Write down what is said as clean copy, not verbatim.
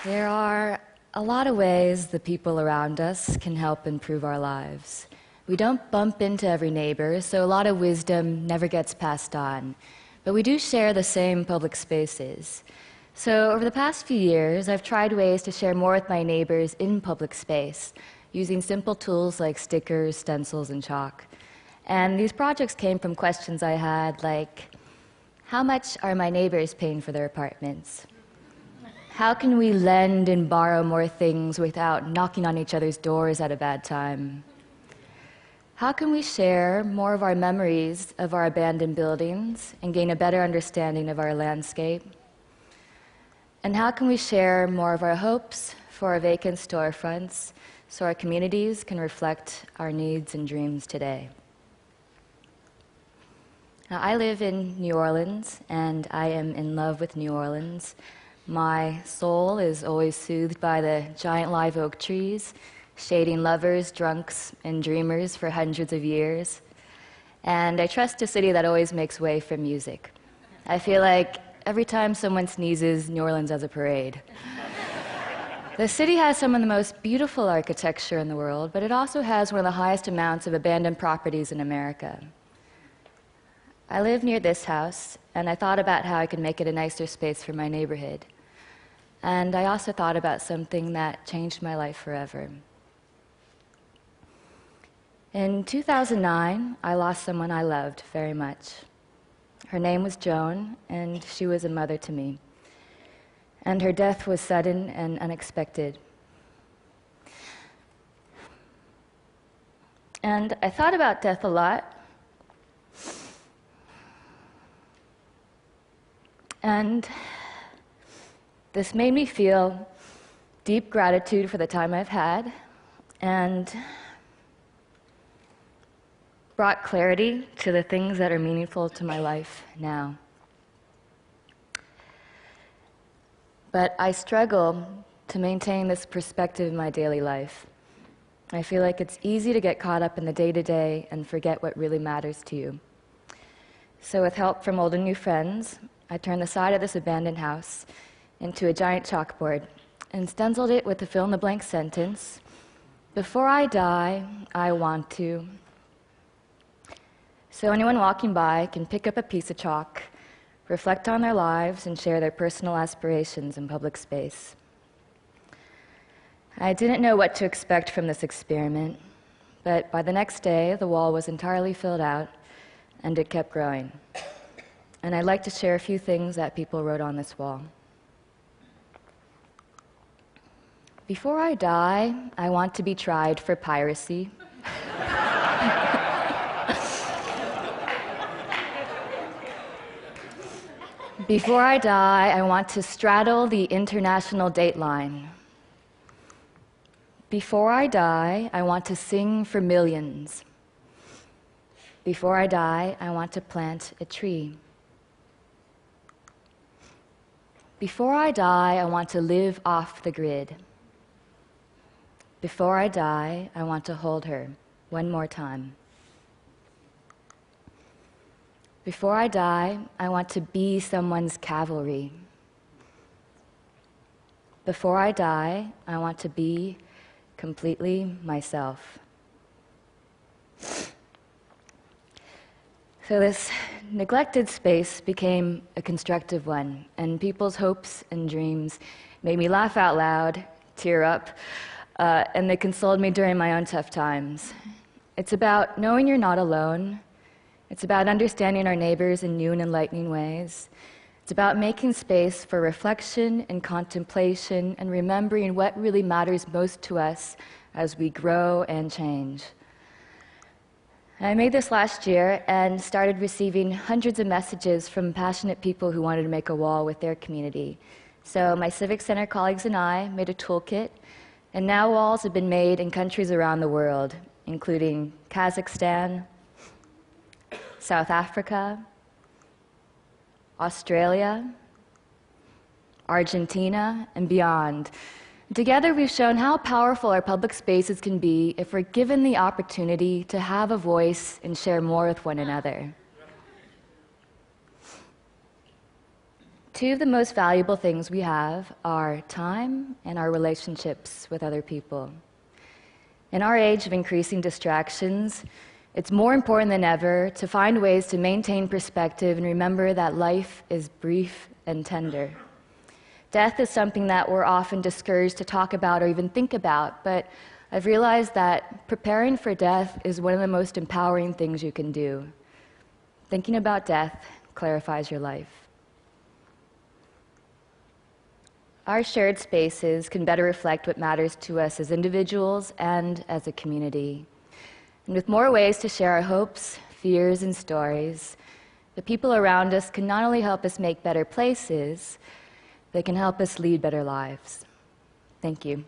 There are a lot of ways the people around us can help improve our lives. We don't bump into every neighbor, so a lot of wisdom never gets passed on. But we do share the same public spaces. So over the past few years, I've tried ways to share more with my neighbors in public space, using simple tools like stickers, stencils, and chalk. And these projects came from questions I had like, how much are my neighbors paying for their apartments? How can we lend and borrow more things without knocking on each other's doors at a bad time? How can we share more of our memories of our abandoned buildings and gain a better understanding of our landscape? And how can we share more of our hopes for our vacant storefronts so our communities can reflect our needs and dreams today? Now, I live in New Orleans, and I am in love with New Orleans. My soul is always soothed by the giant live oak trees, shading lovers, drunks, and dreamers for hundreds of years. And I trust a city that always makes way for music. I feel like every time someone sneezes, New Orleans has a parade. The city has some of the most beautiful architecture in the world, but it also has one of the highest amounts of abandoned properties in America. I live near this house, and I thought about how I could make it a nicer space for my neighborhood. And I also thought about something that changed my life forever. In 2009, I lost someone I loved very much. Her name was Joan, and she was a mother to me. And her death was sudden and unexpected. And I thought about death a lot. And this made me feel deep gratitude for the time I've had and brought clarity to the things that are meaningful to my life now. But I struggle to maintain this perspective in my daily life. I feel like it's easy to get caught up in the day-to-day and forget what really matters to you. So with help from old and new friends, I turned the side of this abandoned house into a giant chalkboard and stenciled it with the fill-in-the-blank sentence, "Before I die, I want to." So anyone walking by can pick up a piece of chalk, reflect on their lives, and share their personal aspirations in public space. I didn't know what to expect from this experiment, but by the next day, the wall was entirely filled out, and it kept growing. And I'd like to share a few things that people wrote on this wall. Before I die, I want to be tried for piracy. Before I die, I want to straddle the international dateline. Before I die, I want to sing for millions. Before I die, I want to plant a tree. Before I die, I want to live off the grid. Before I die, I want to hold her one more time. Before I die, I want to be someone's cavalry. Before I die, I want to be completely myself. So this neglected space became a constructive one, and people's hopes and dreams made me laugh out loud, tear up, and they consoled me during my own tough times. It's about knowing you're not alone. It's about understanding our neighbors in new and enlightening ways. It's about making space for reflection and contemplation and remembering what really matters most to us as we grow and change. I made this last year and started receiving hundreds of messages from passionate people who wanted to make a wall with their community. So my Civic Center colleagues and I made a toolkit, and now walls have been made in countries around the world, including Kazakhstan, South Africa, Australia, Argentina, and beyond. Together, we've shown how powerful our public spaces can be if we're given the opportunity to have a voice and share more with one another. Two of the most valuable things we have are time and our relationships with other people. In our age of increasing distractions, it's more important than ever to find ways to maintain perspective and remember that life is brief and tender. Death is something that we're often discouraged to talk about or even think about, but I've realized that preparing for death is one of the most empowering things you can do. Thinking about death clarifies your life. Our shared spaces can better reflect what matters to us as individuals and as a community. And with more ways to share our hopes, fears, and stories, the people around us can not only help us make better places, they can help us lead better lives. Thank you.